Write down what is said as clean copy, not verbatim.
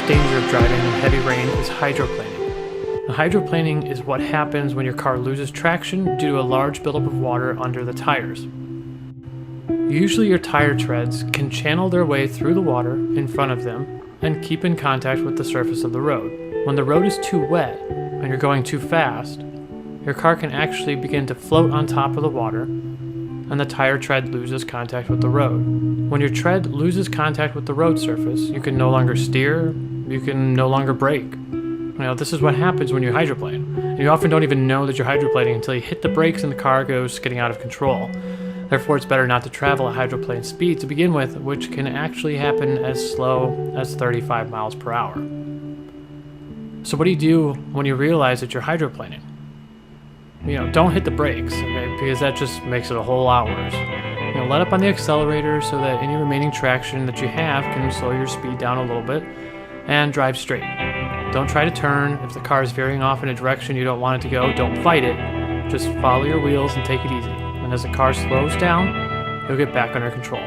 biggest danger of driving in heavy rain is hydroplaning. Now, hydroplaning is what happens when your car loses traction due to a large buildup of water under the tires. Usually your tire treads can channel their way through the water in front of them and keep in contact with the surface of the road. When the road is too wet and you're going too fast, your car can actually begin to float on top of the water and the tire tread loses contact with the road. When your tread loses contact with the road surface, you can no longer steer, you can no longer brake. This is what happens when you hydroplane. And you often don't even know that you're hydroplaning until you hit the brakes and the car goes skidding out of control. Therefore, it's better not to travel at hydroplane speed to begin with, which can actually happen as slow as 35 miles per hour. So what do you do when you realize that you're hydroplaning? Don't hit the brakes, okay? Because that just makes it a whole lot worse. Let up on the accelerator so that any remaining traction that you have can slow your speed down a little bit, and drive straight. Don't try to turn. If the car is veering off in a direction you don't want it to go, don't fight it. Just follow your wheels and take it easy. And as the car slows down, you'll get back under control.